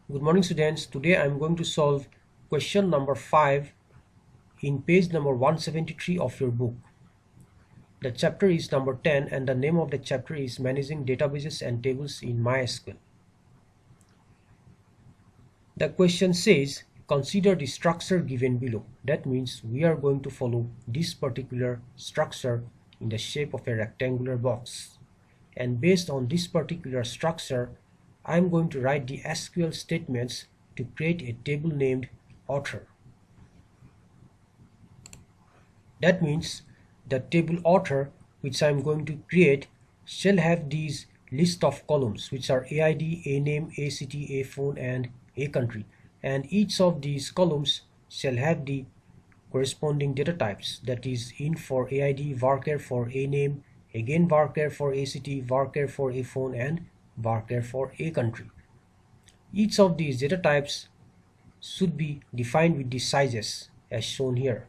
Good morning students. Today I am going to solve question number 5 in page number 173 of your book. The chapter is number 10 and the name of the chapter is Managing Databases and Tables in MySQL. The question says, consider the structure given below. That means we are going to follow this particular structure in the shape of a rectangular box. And based on this particular structure, I am going to write the SQL statements to create a table named author. That means the table author which I am going to create shall have these list of columns which are AID, ANAME, ACT, APhone and ACountry, and each of these columns shall have the corresponding data types, that is int for AID, varchar for ANAME, again varchar for ACT, varchar for APhone and varchar for ACountry. Each of these data types should be defined with the sizes as shown here.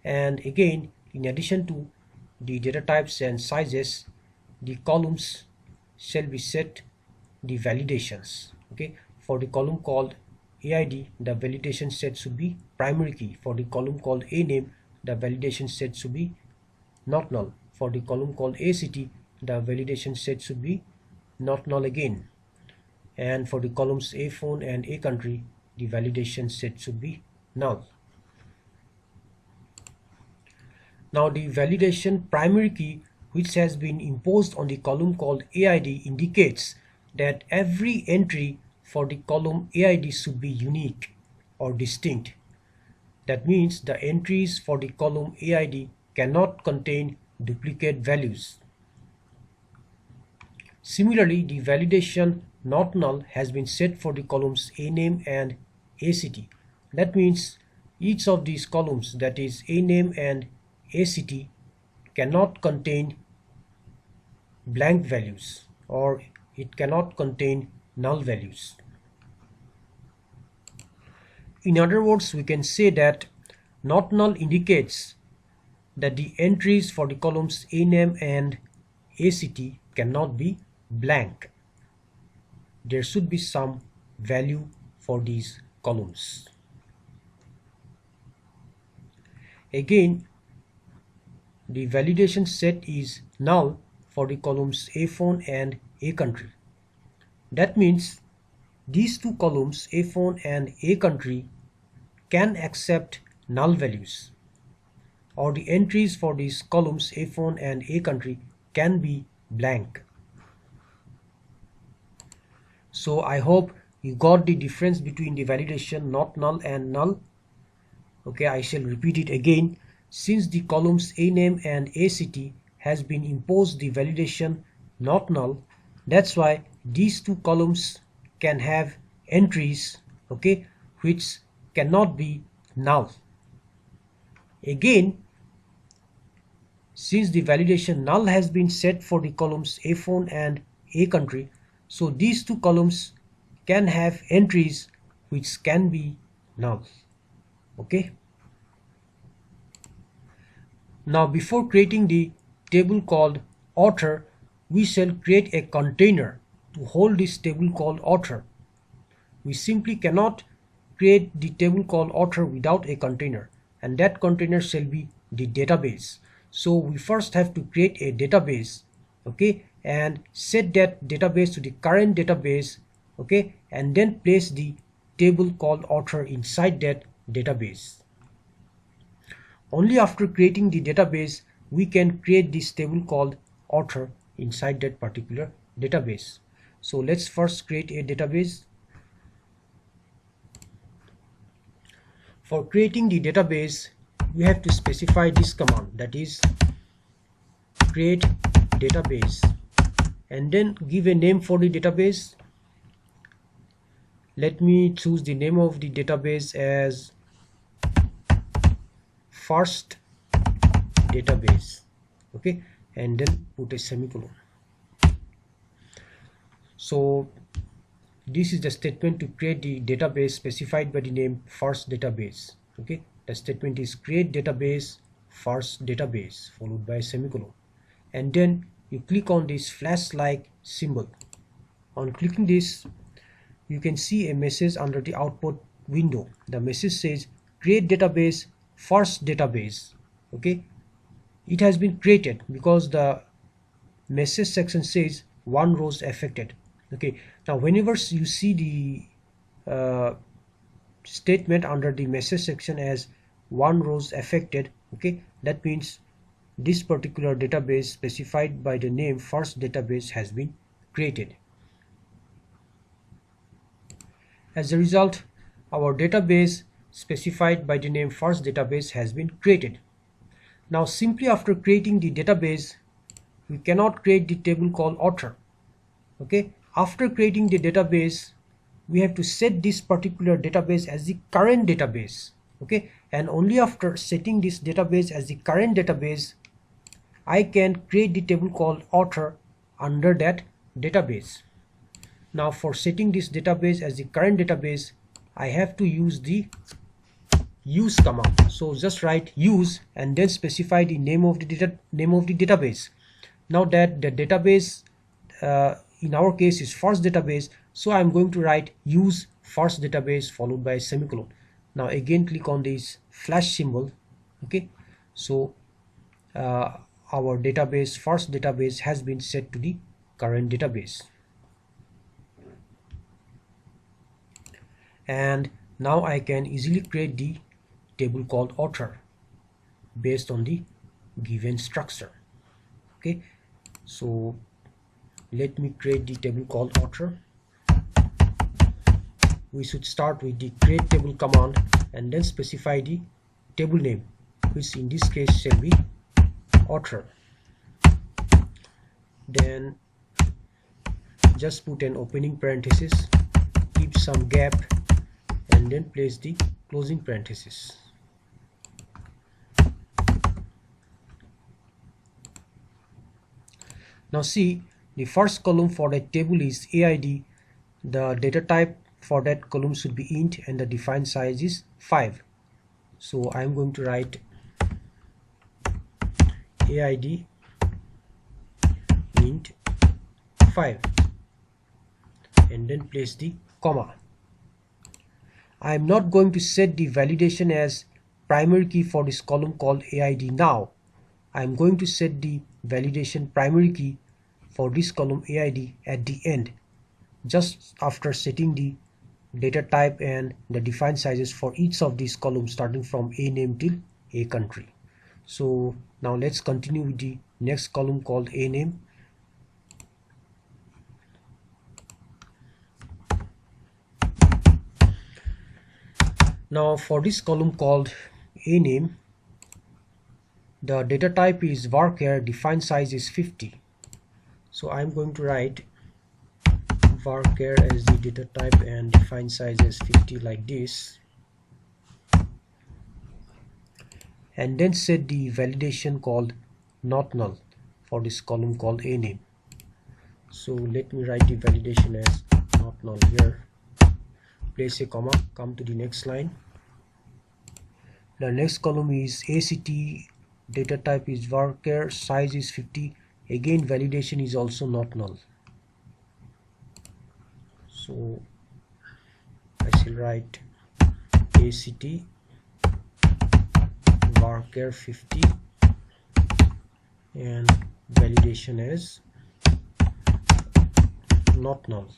And again, in addition to the data types and sizes, the columns shall be set the validations. Okay, for the column called AID, the validation set should be primary key. For the column called ANAME, the validation set should be not null. For the column called ACT, the validation set should be not null again. And for the columns APhone and ACountry, the validation set should be null. Now the validation primary key which has been imposed on the column called AID indicates that every entry for the column AID should be unique or distinct. That means the entries for the column AID cannot contain duplicate values. Similarly, the validation not null has been set for the columns ANAME and ACT. That means each of these columns, that is ANAME and ACT, cannot contain blank values or it cannot contain null values. In other words, we can say that not null indicates that the entries for the columns ANAME and ACT cannot be blank. There should be some value for these columns. Again, the validation set is null for the columns APhone and ACountry. That means these two columns APhone and ACountry can accept null values, or the entries for these columns APhone and ACountry can be blank. So I hope you got the difference between the validation not null and null. Okay, I shall repeat it again. Since the columns ANAME and ACT has been imposed the validation not null, that's why these two columns can have entries, okay, which cannot be null. Again, since the validation null has been set for the columns APhone and ACountry, so these two columns can have entries which can be null. Okay. Now before creating the table called author, we shall create a container to hold this table called author. We simply cannot create the table called author without a container, and that container shall be the database. So we first have to create a database, okay, and set that database to the current database, okay, and then place the table called author inside that database. Only after creating the database we can create this table called author inside that particular database. So let's first create a database. For creating the database, we have to specify this command, that is create database, and then give a name for the database. Let me choose the name of the database as first database, okay, and then put a semicolon. So this is the statement to create the database specified by the name first database. Okay, the statement is create database first database followed by a semicolon, and then you click on this flash like symbol. On clicking this, you can see a message under the output window. The message says create database, first database. Okay, it has been created because the message section says 1 rows affected. Okay, now whenever you see the statement under the message section as 1 rows affected, okay, that means this particular database specified by the name first database has been created. As a result, our database specified by the name first database has been created. Now simply after creating the database, we cannot create the table called author. Okay, after creating the database, we have to set this particular database as the current database. Okay, and only after setting this database as the current database, I can create the table called author under that database. Now for setting this database as the current database, I have to use the use command. So just write use and then specify the name of the database. Now that the database in our case is first database, so I'm going to write use first database followed by a semicolon. Now again click on this flash symbol. Okay, so our database first database has been set to the current database. And now I can easily create the table called author based on the given structure. Okay, so let me create the table called author. We should start with the create table command and then specify the table name, which in this case shall be author. Then just put an opening parenthesis, keep some gap, and then place the closing parenthesis. Now see, the first column for that table is AID. The data type for that column should be int and the defined size is 5. So I'm going to write AID int 5 and then place the comma. I am not going to set the validation as primary key for this column called AID now. I am going to set the validation primary key for this column AID at the end, just after setting the data type and the defined sizes for each of these columns starting from a name till a country. So now let's continue with the next column called a name. Now for this column called a name, the data type is varchar, defined size is 50. So I'm going to write varchar as the data type and defined size as 50 like this, and then set the validation called not null for this column called a name. So let me write the validation as not null here, place a comma, come to the next line. The next column is ACT, data type is varchar, size is 50. Again validation is also not null. So I shall write ACT varchar 50 and validation as not null.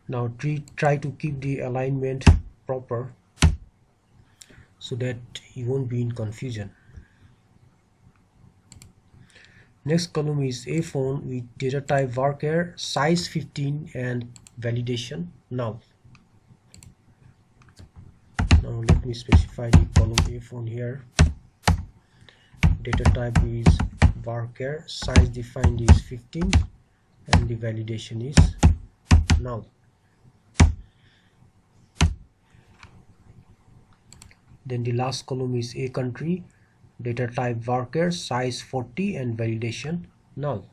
Now try to keep the alignment proper so that you won't be in confusion. Next column is a phone with data type varchar, size 15 and validation null. Now let me specify the column a phone here. Data type is varchar, size defined is 15 and the validation is null. Then the last column is a country, data type varchar, size 40 and validation null.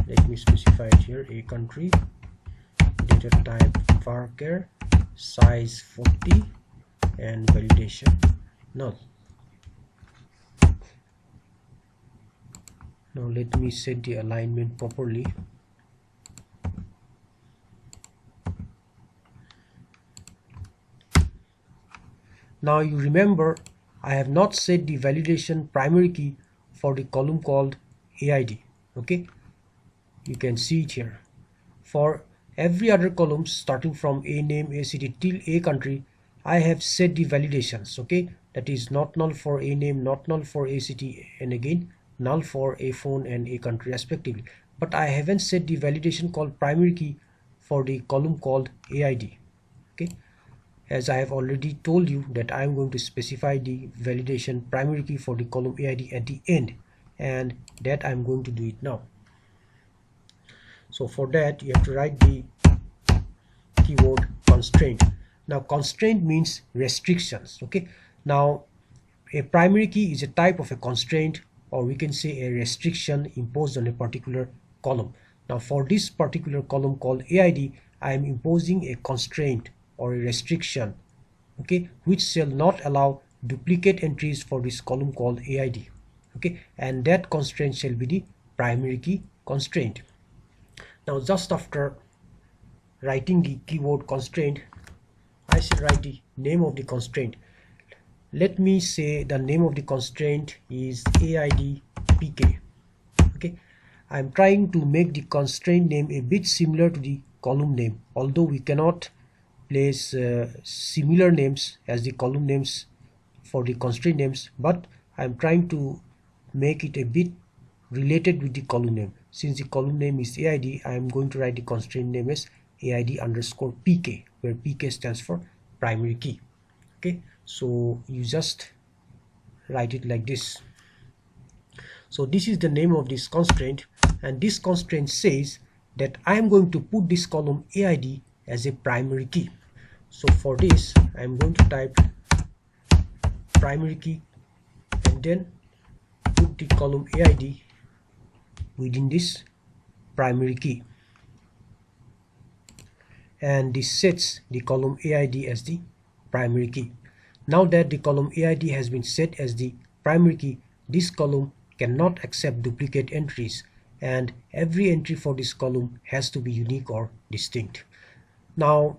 Let me specify it here, a country, data type varchar, size 40 and validation null. Now let me set the alignment properly. Now you remember I have not set the validation primary key for the column called AID. Okay, you can see it here. For every other column starting from a name, a city till a country, I have set the validations. Okay, that is not null for a name, not null for a city, and again null for a phone and a country respectively. But I haven't set the validation called primary key for the column called AID. Okay, as I have already told you that I am going to specify the validation primary key for the column AID at the end, and that I am going to do it now. So for that you have to write the keyword constraint. Now constraint means restrictions. Okay, now a primary key is a type of a constraint, or we can say a restriction imposed on a particular column. Now for this particular column called AID, I am imposing a constraint or a restriction, okay, which shall not allow duplicate entries for this column called AID. Okay, and that constraint shall be the primary key constraint. Now just after writing the keyword constraint, I shall write the name of the constraint. Let me say the name of the constraint is AIDPK. Okay, I am trying to make the constraint name a bit similar to the column name, although we cannot place similar names as the column names for the constraint names, but I am trying to make it a bit related with the column name. Since the column name is AID, I am going to write the constraint name as AID_PK, where PK stands for primary key. Okay, so you just write it like this. So this is the name of this constraint, and this constraint says that I am going to put this column AID as a primary key. So for this I am going to type primary key and then put the column AID within this primary key, and this sets the column AID as the primary key. Now that the column AID has been set as the primary key, this column cannot accept duplicate entries, and every entry for this column has to be unique or distinct. Now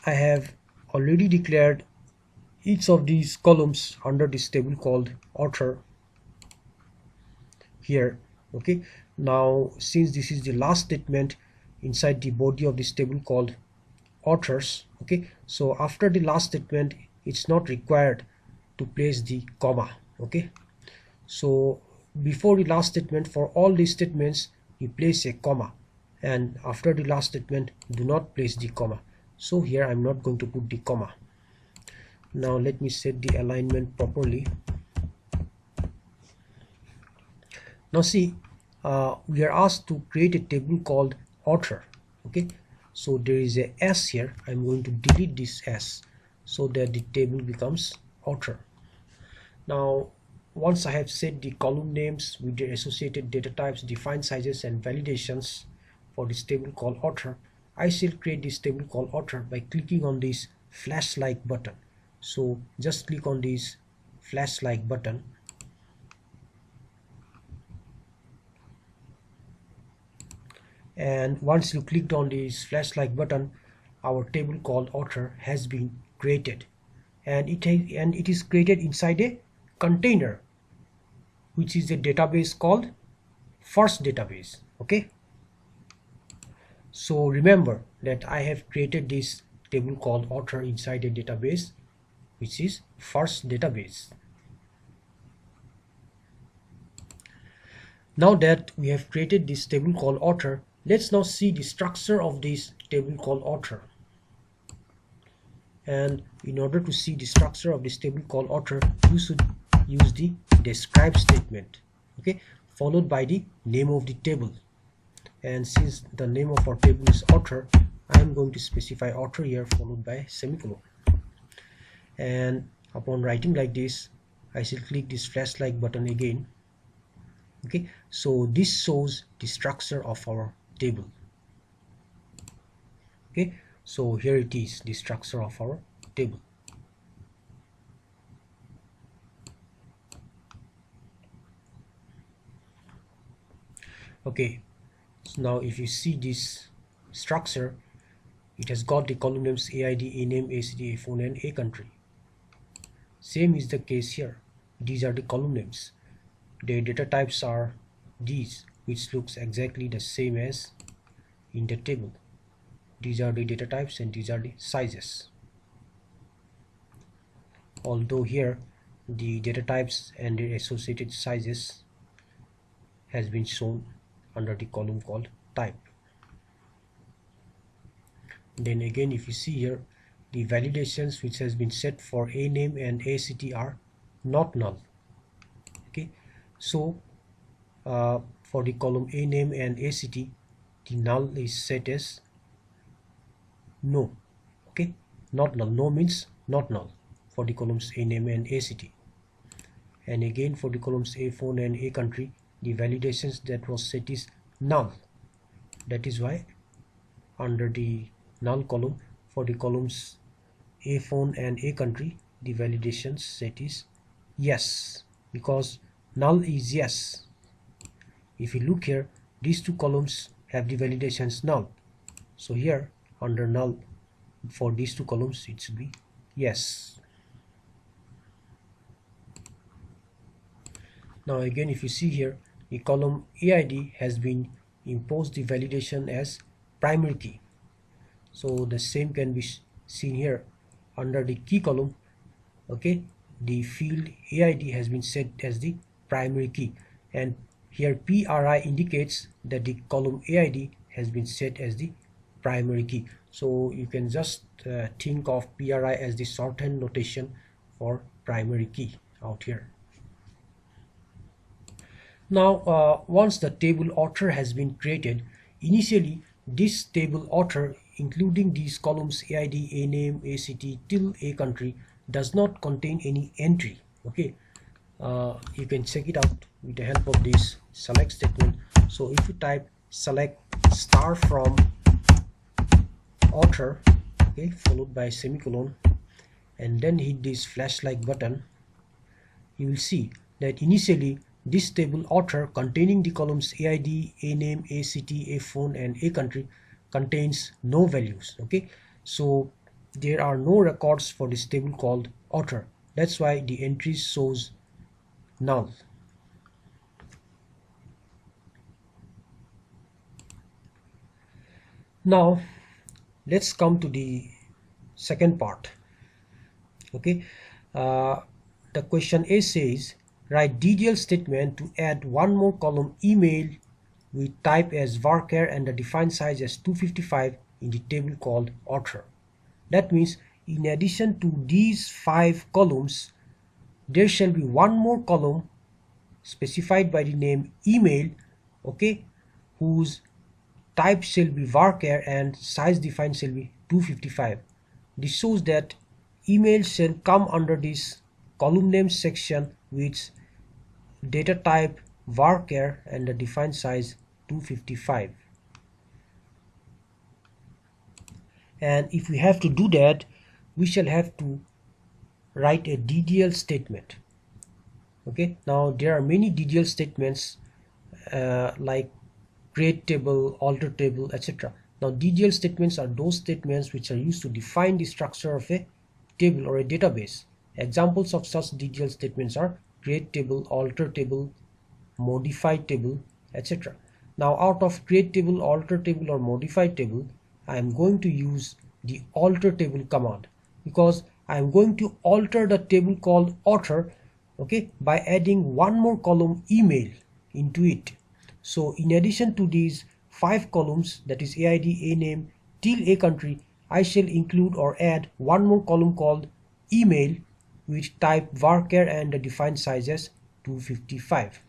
I have already declared each of these columns under this table called author here. Okay, now since this is the last statement inside the body of this table called authors, okay, so after the last statement it's not required to place the comma. Okay, so before the last statement, for all these statements you place a comma, and after the last statement do not place the comma. So here I'm not going to put the comma. Now let me set the alignment properly. Now see, we are asked to create a table called author. Okay, so there is a S here. I'm going to delete this S so that the table becomes author. Now once I have set the column names with their associated data types, defined sizes and validations for this table called author, I shall create this table called author by clicking on this flash-like button. So just click on this flash-like button, and once you clicked on this flash-like button, our table called author has been created, and it is created inside a container, which is a database called first database. Okay, so remember that I have created this table called author inside a database which is first database. Now that we have created this table called author, let's now see the structure of this table called author. And in order to see the structure of this table called author, you should use the describe statement, okay, followed by the name of the table. And since the name of our table is author, I am going to specify author here followed by semicolon. And upon writing like this, I shall click this flash-like button again. Okay, so this shows the structure of our table. Okay, so here it is, the structure of our table. Okay, so now if you see this structure, it has got the column names AID, A name, A city, A phone, and A country. Same is the case here. These are the column names. The data types are these, which looks exactly the same as in the table. These are the data types and these are the sizes. Although here the data types and the associated sizes has been shown under the column called type. Then again, if you see here, the validations which has been set for a name and a city are not null. Okay, so for the column a name and a city, the null is set as no. Okay, not null. No means not null for the columns a name and a city. And again for the columns a phone and a country, the validations that was set is null. That is why under the null column for the columns a phone and a country, the validation set is yes, because null is yes. If you look here, these two columns have the validations null, so here under null for these two columns it should be yes. Now again, if you see here, the column AID has been imposed the validation as primary key, so the same can be seen here under the key column. Okay, the field AID has been set as the primary key, and here PRI indicates that the column AID has been set as the primary key. So you can just think of PRI as the shorthand notation for primary key out here. Now once the table author has been created, initially this table author, including these columns AID, A name, A city till A country, does not contain any entry. Okay, you can check it out with the help of this select statement. So if you type select star from author, okay, followed by semicolon, and then hit this flashlight button, you will see that initially this table author containing the columns AID, A name, A city, A phone, and A country contains no values. Okay, so there are no records for this table called author. That's why the entries shows null. Now let's come to the second part. Okay, the question A says write DDL statement to add one more column email with type as varchar and the defined size as 255 in the table called author. That means in addition to these 5 columns, there shall be one more column specified by the name email, okay, whose type shall be varchar and size defined shall be 255. This shows that email shall come under this column name section with data type varchar and the defined size 255. And if we have to do that, we shall have to write a DDL statement. Okay, now there are many DDL statements like create table, alter table, etc. Now DDL statements are those statements which are used to define the structure of a table or a database. Examples of such DDL statements are create table, alter table, modify table, etc. Now out of create table, alter table, or modify table, I am going to use the alter table command, because I am going to alter the table called author, okay, by adding one more column email into it. So in addition to these 5 columns, that is AID, A name till A country, I shall include or add one more column called email with type varchar and the defined size as 255.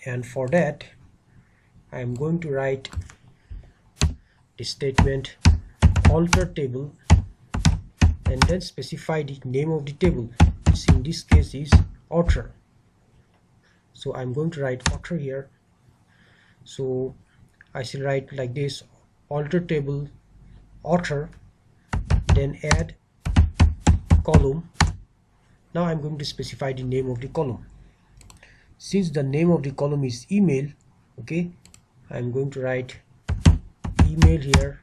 And for that I am going to write the statement alter table and then specify the name of the table, which in this case is author. So I'm going to write author here. So I shall write like this: alter table author, then add column. Now I'm going to specify the name of the column. Since the name of the column is email, Okay, I'm going to write email here,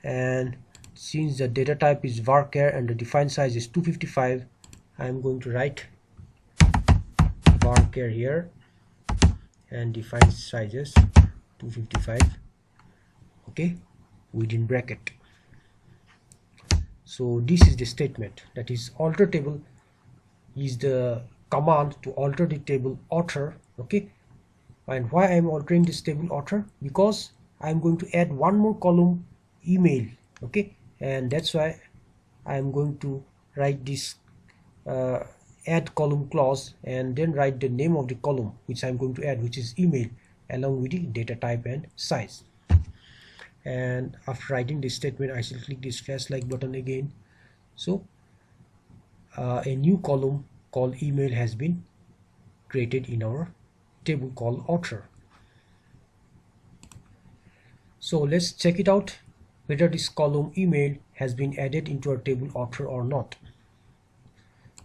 and since the data type is varchar and the defined size is 255, I'm going to write varchar here and defined sizes 255, okay, within bracket. So this is the statement, that is alter table is the command to alter the table author. Okay, and why I'm altering this table author? Because I'm going to add one more column, email. Okay, and that's why I'm going to write this add column clause and then write the name of the column which I'm going to add, which is email, along with the data type and size. And after writing this statement, I shall click this flashlight button again. So a new column called email has been created in our table called author. So let's check it out whether this column email has been added into our table author or not.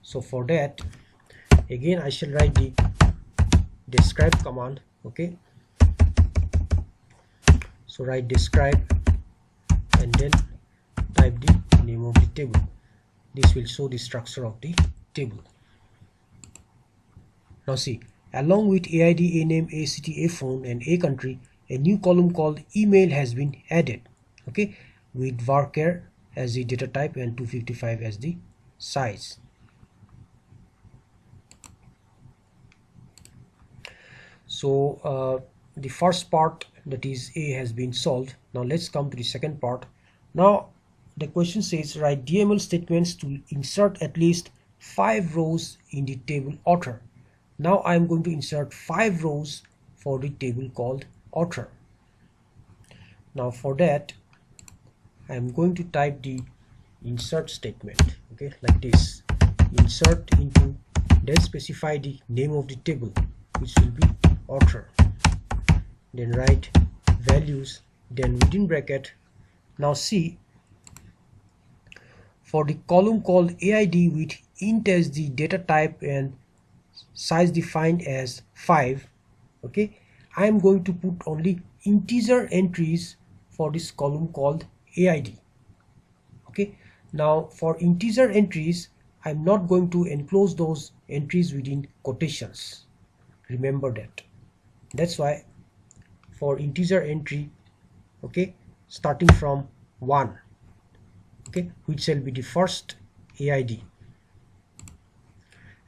So for that, again I shall write the describe command. Okay, so write describe and then type the name of the table. This will show the structure of the table. Now see, along with AID, a name, a city, a phone and a country, a new column called email has been added. Okay, with varchar as the data type and 255 as the size. So the first part, that is A, has been solved. Now let's come to the second part. Now the question says write DML statements to insert at least 5 rows in the table author. Now I am going to insert 5 rows for the table called author. Now for that I am going to type the insert statement, okay, like this: insert into, then specify the name of the table, which will be author, then write values, then within bracket. Now see, for the column called AID with int as the data type and size defined as 5, okay, I am going to put only integer entries for this column called AID. Okay, now for integer entries, I'm not going to enclose those entries within quotations. Remember that. That's why for integer entry, okay, starting from 1, okay, which shall be the first AID,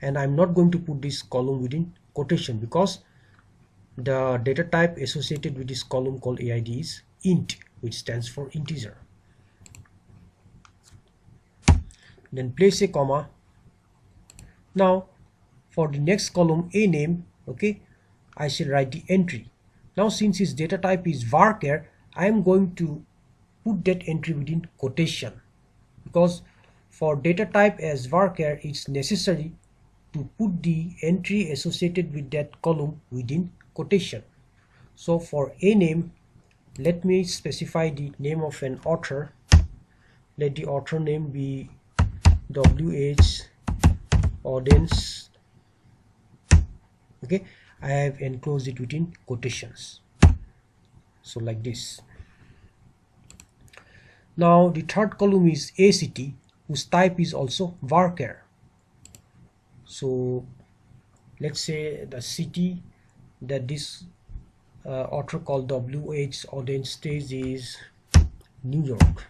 and I'm not going to put this column within quotation because the data type associated with this column called AID is int, which stands for integer. Then place a comma. Now for the next column, a name, okay, I shall write the entry. Now since its data type is varchar, I am going to put that entry within quotation, because for data type as varchar, it's necessary to put the entry associated with that column within quotation. So for a name, let me specify the name of an author. Let the author name be WH audience. Okay, I have enclosed it within quotations, so like this. Now the third column is a city, whose type is also varchar. So let's say the city that this author called WH audience stays is New York.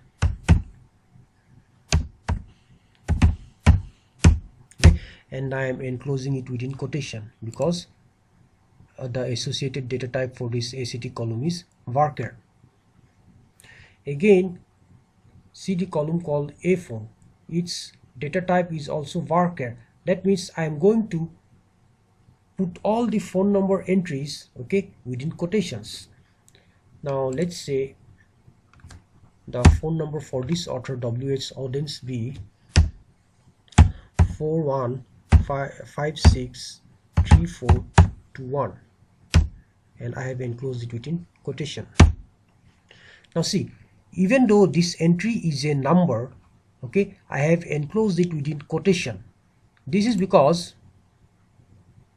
Okay, and I am enclosing it within quotation because the associated data type for this ACT column is varchar. Again, see the column called a phone, its data type is also varchar. That means I am going to put all the phone number entries, okay, within quotations. Now let's say the phone number for this author WH audience be 41563421, and I have enclosed it within quotation. Now see, even though this entry is a number, okay, I have enclosed it within quotation. This is because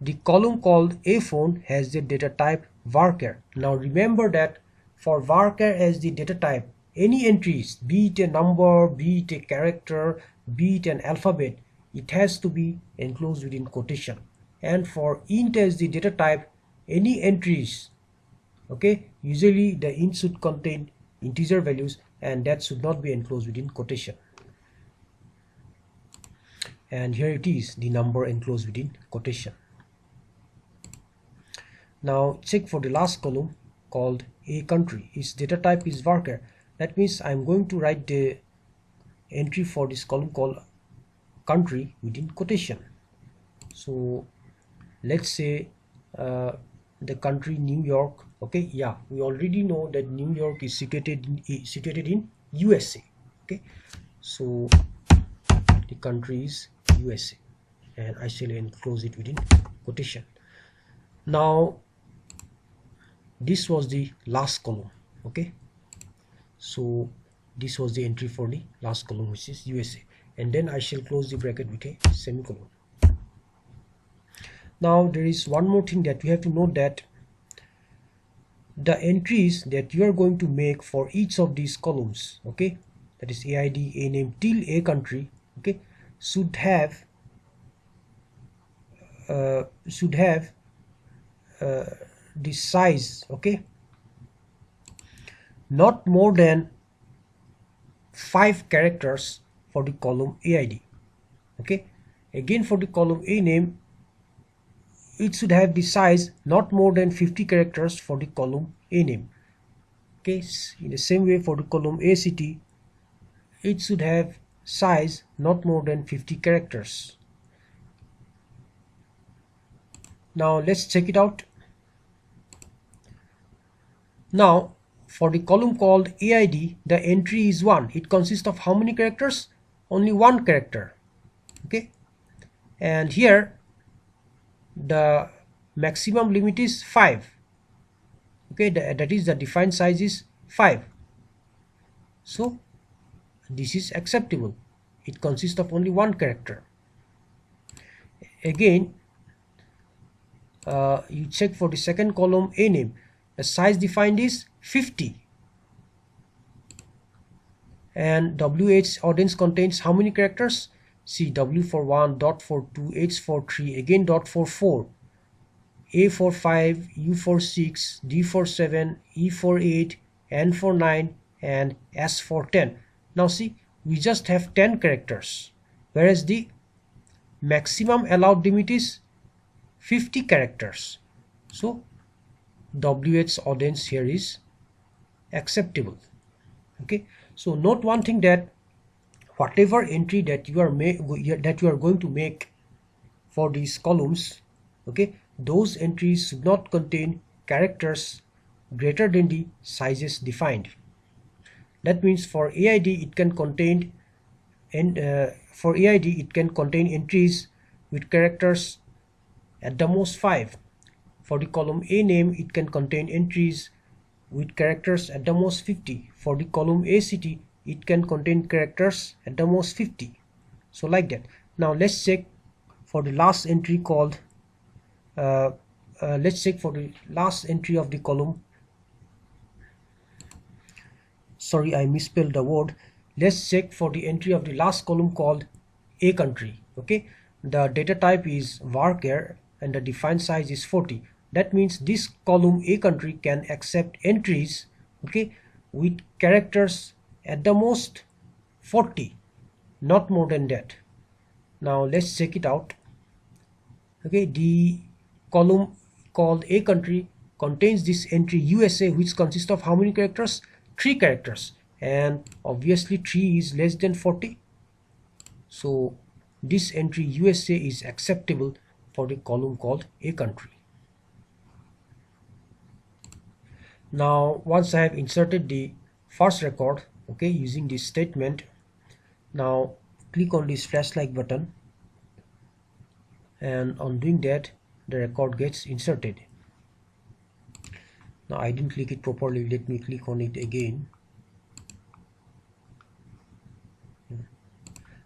the column called a phone has the data type varchar. Now remember that for varchar as the data type, any entries, be it a number, be it a character, be it an alphabet, it has to be enclosed within quotation. And for int as the data type, any entries, okay, usually the int should contain integer values and that should not be enclosed within quotation. And here it is, the number enclosed within quotation. Now check for the last column called a country. Its data type is varchar. That means I'm going to write the entry for this column called country within quotation. So let's say the country New York. Okay, yeah, we already know that New York is situated in USA. Okay, so the country is USA and I shall enclose it within quotation. Now this was the last column. Okay, so this was the entry for the last column, which is USA, and then I shall close the bracket with a semicolon. Now there is one more thing that we have to note, that the entries that you are going to make for each of these columns, okay, that is AID, a name till a country, okay, should have the size, okay, not more than 5 characters for the column AID. Okay, again for the column a name, it should have the size not more than 50 characters for the column a name. Okay, in the same way for the column a city, it should have size not more than 50 characters. Now let's check it out. Now for the column called AID, the entry is 1. It consists of how many characters? Only 1 character. Okay, and here the maximum limit is 5. Okay, that is the defined size is 5. So this is acceptable. It consists of only 1 character. Again, you check for the second column a name. The size defined is 50, and WH audience contains how many characters? See, W for 1, dot for 2, H for 3, again dot for 4, A for 5, U for 6, D for 7, E for 8, N for 9, and S for 10. Now see, we just have 10 characters, whereas the maximum allowed limit is 50 characters. So WH audience here is acceptable. Okay, so note one thing, that whatever entry that you are going to make for these columns, okay, those entries should not contain characters greater than the sizes defined. That means for AID it can contain entries with characters at the most 5. For the column a name, it can contain entries with characters at the most 50. For the column a city, it can contain characters at the most 50. So like that. Now let's check for the last entry called let's check for the last entry of the column. Sorry, I misspelled the word. Let's check for the entry of the last column called a country. Okay, the data type is varchar and the defined size is 40. That means this column a country can accept entries, okay, with characters at the most 40, not more than that. Now let's check it out. Okay, the column called a country contains this entry USA, which consists of how many characters? 3 characters, and obviously 3 is less than 40. So this entry USA is acceptable for the column called a country. Now once I have inserted the first record, okay, using this statement, now click on this flashlight button, and on doing that the record gets inserted. Now I didn't click it properly, let me click on it again.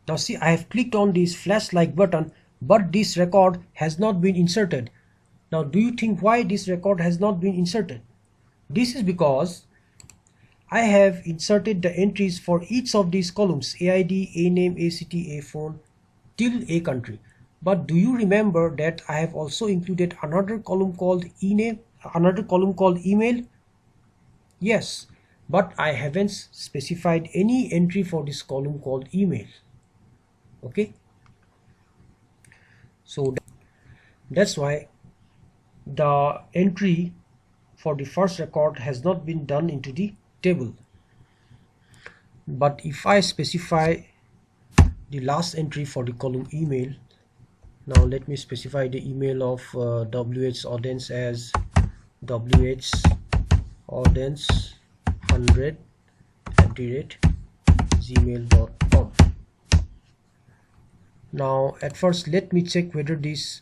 Now see, I have clicked on this flashlight button, but this record has not been inserted. Now, do you think why this record has not been inserted? This is because I have inserted the entries for each of these columns, AID, A name, A city, A phone, till A country. But do you remember that I have also included another column called email? Yes, but I haven't specified any entry for this column called email. Okay, so that's why the entry for the first record has not been done into the table. But if I specify the last entry for the column email, now let me specify the email of WH audience as WH audience 100@gmail.com. Now at first let me check whether this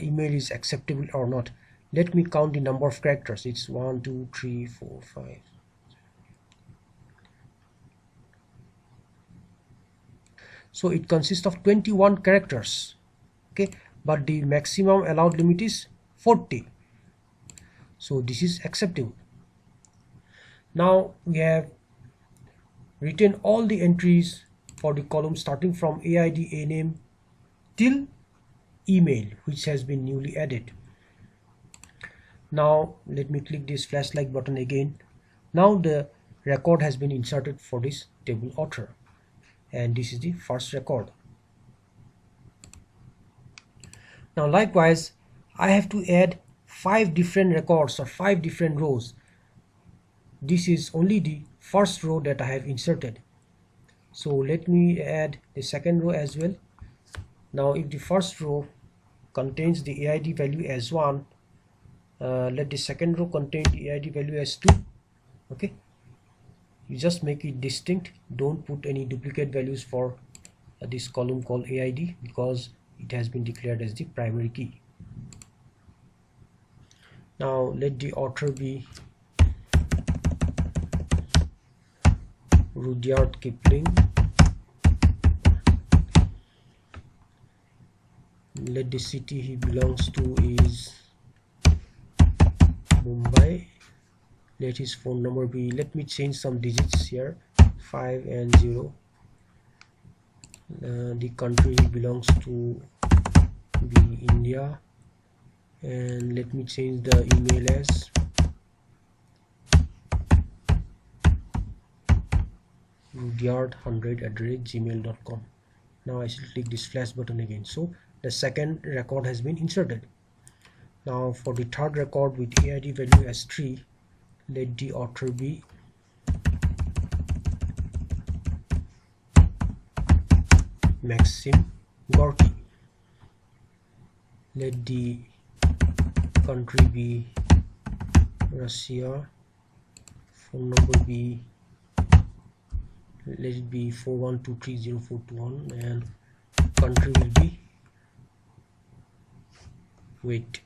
email is acceptable or not. Let me count the number of characters. It's 1 2 3 4 5. So it consists of 21 characters. Okay, but the maximum allowed limit is 40. So this is acceptable. Now we have written all the entries for the column starting from AID, A name till email, which has been newly added. Now let me click this flashlight button again. Now the record has been inserted for this table author, and this is the first record. Now likewise, I have to add 5 different records or 5 different rows. This is only the first row that I have inserted. So let me add the second row as well. Now if the first row contains the AID value as 1, let the second row contain the AID value as 2. Okay, you just make it distinct. Don't put any duplicate values for this column called AID, because it has been declared as the primary key. Now let the author be Rudyard Kipling. Let the city he belongs to is Mumbai. Let his phone number be, let me change some digits here, 5 and 0. The country he belongs to be India, and let me change the email as rudyard100@gmail.com. Now I should click this flash button again. So the second record has been inserted. Now for the third record with AID value as 3, let the author be Maxim Gorky. Let the country be Russia. Phone number be, let it be 41230421, and country will be, wait,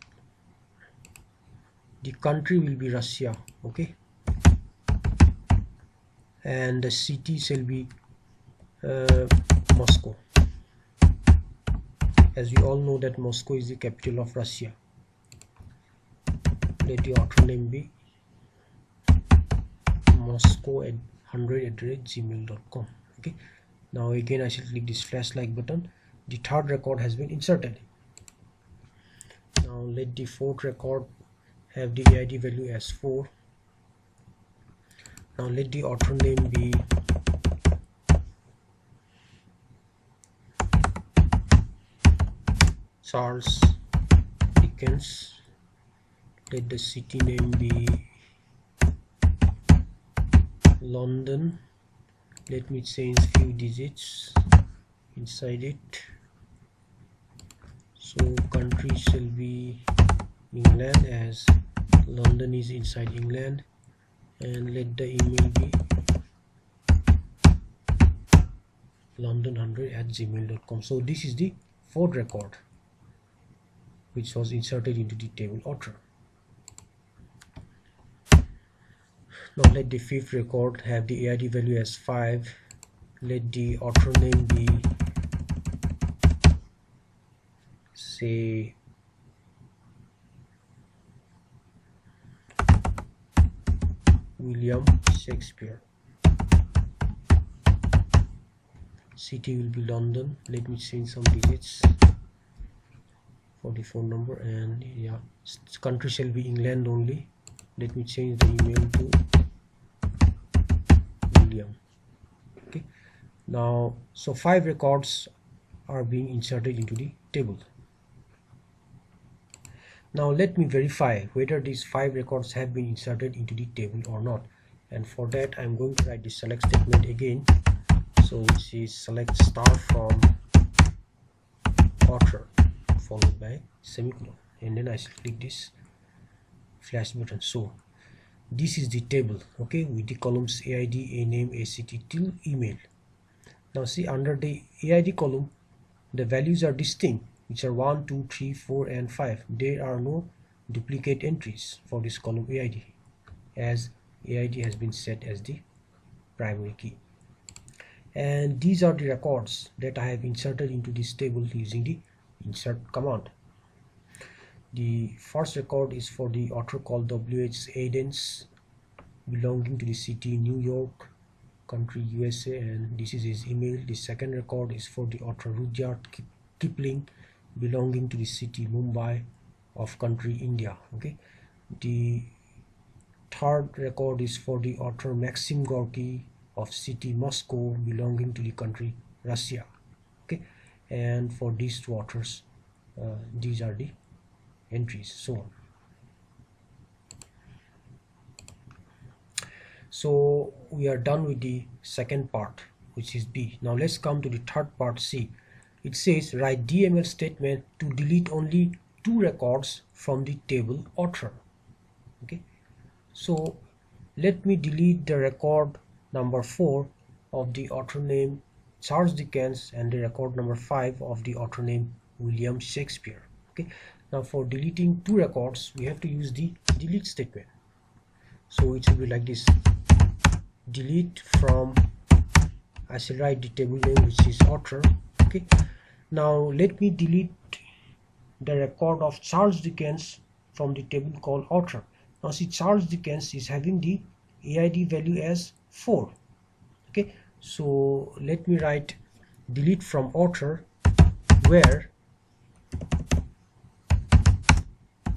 the country will be Russia. Okay, and the city shall be Moscow, as we all know that Moscow is the capital of Russia. Let the author name be Moscow100@gmail.com. Okay, now again I shall click this flashlight button. The third record has been inserted. Now let the fourth record have the AID value as 4. Now let the author name be Charles Dickens. Let the city name be London. Let me change few digits inside it. So country shall be England, as London is inside England, and let the email be london100@gmail.com. So this is the fourth record which was inserted into the table author. Now let the fifth record have the AID value as 5. Let the author name be, say, William Shakespeare. City will be London. Let me change some digits for the phone number, and yeah, country shall be England only. Let me change the email to William. Okay, now so 5 records are being inserted into the table. Now let me verify whether these 5 records have been inserted into the table or not, and for that I'm going to write the select statement again, so which is select star from author followed by semicolon, and then I shall click this flash button. So this is the table, okay, with the columns AID, a name, ACT till email. Now see, under the AID column the values are distinct, which are 1, 2, 3, 4 and 5. There are no duplicate entries for this column AID, as AID has been set as the primary key. And these are the records that I have inserted into this table using the insert command. The first record is for the author called W.H. Aidens, belonging to the city New York, country USA, and this is his email. The second record is for the author Rudyard Kipling, belonging to the city Mumbai of country India. Okay, the third record is for the author Maxim Gorky of city Moscow, belonging to the country Russia. Okay, and for these 2 authors these are the entries, so on. So we are done with the second part, which is B. Now let's come to the third part, C. It says write DML statement to delete only 2 records from the table author. Okay, so let me delete the record number 4 of the author name Charles Dickens and the record number 5 of the author name William Shakespeare. Okay, now for deleting 2 records we have to use the delete statement. So it should be like this: delete from, I shall write the table name which is author. Okay, now let me delete the record of Charles Dickens from the table called author. Now see, Charles Dickens is having the AID value as 4. Okay, so let me write delete from author where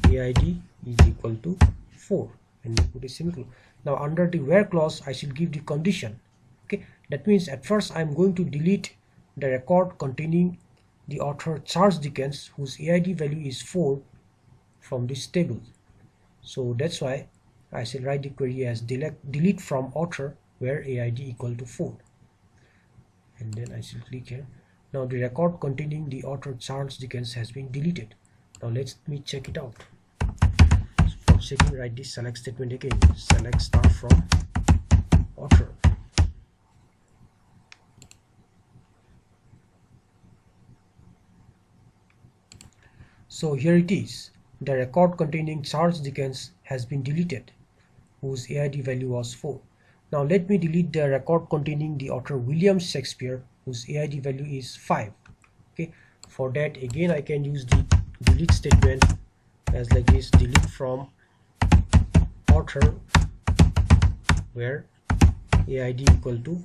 AID is equal to 4, and we put a semicolon. Now under the where clause I should give the condition. Okay, that means at first I am going to delete the record containing the author Charles Dickens, whose AID value is 4, from this table. So that's why I shall write the query as delete from author where AID equal to 4, and then I shall click here. Now the record containing the author Charles Dickens has been deleted. Now let me check it out. For checking, write this select statement again: select star from author. So here it is, the record containing Charles Dickens has been deleted, whose AID value was 4. Now let me delete the record containing the author William Shakespeare, whose AID value is 5. Okay, for that again I can use the delete statement as like this: delete from author where AID equal to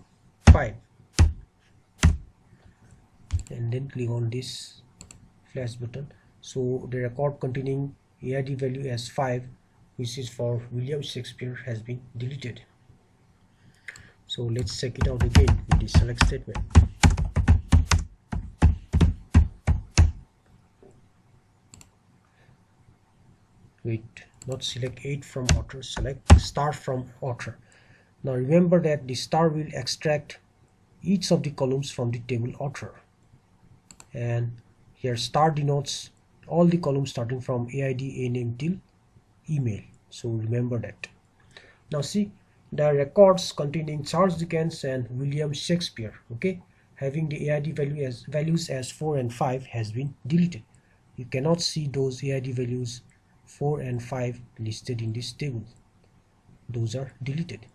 5, and then click on this flash button. So the record containing AID value as 5, which is for William Shakespeare, has been deleted. So let's check it out again with the select statement. Wait, not select 8 from author, select star from author. Now remember that the star will extract each of the columns from the table author, and here star denotes all the columns starting from AID, a name till email. So remember that. Now see, the records containing Charles Dickens and William Shakespeare, okay, having the AID values as 4 and 5 has been deleted. You cannot see those AID values 4 and 5 listed in this table. Those are deleted.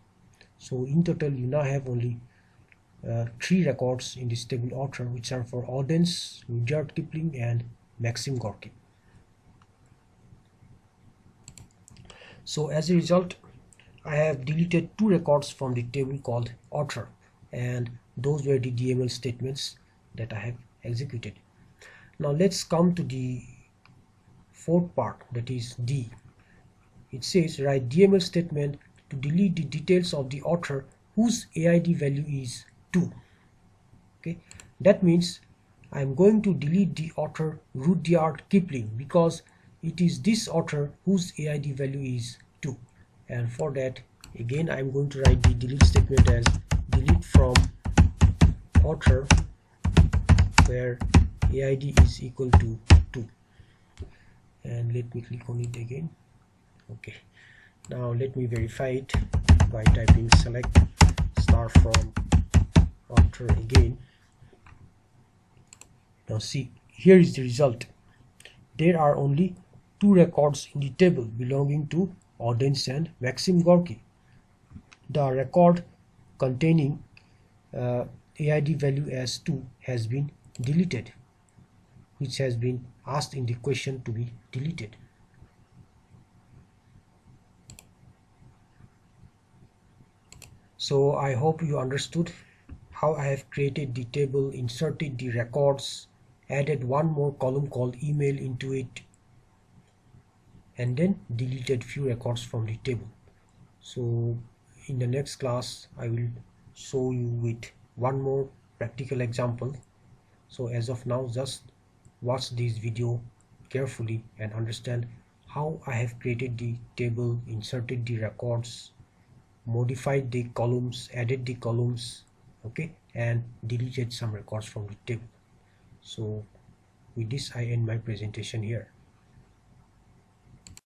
So in total you now have only 3 records in this table author, which are for Audens, Rudyard Kipling and Maxim Gorky. So as a result, I have deleted two records from the table called author, and those were the DML statements that I have executed. Now let's come to the fourth part, that is D. It says write DML statement to delete the details of the author whose AID value is 2. Okay, that means I'm going to delete the author Rudyard Kipling because it is this author whose AID value is 2. And for that, again, I'm going to write the delete statement as delete from author where AID is equal to 2. And let me click on it again. Okay, now let me verify it by typing select star from author again. Now see, here is the result. There are only two records in the table belonging to Audience and Maxim Gorky. The record containing AID value as 2 has been deleted, which has been asked in the question to be deleted. So I hope you understood how I have created the table, inserted the records, added one more column called email into it, and then deleted few records from the table. So in the next class I will show you with one more practical example. So as of now, just watch this video carefully and understand how I have created the table, inserted the records, modified the columns, added the columns, okay, and deleted some records from the table. So with this I end my presentation here.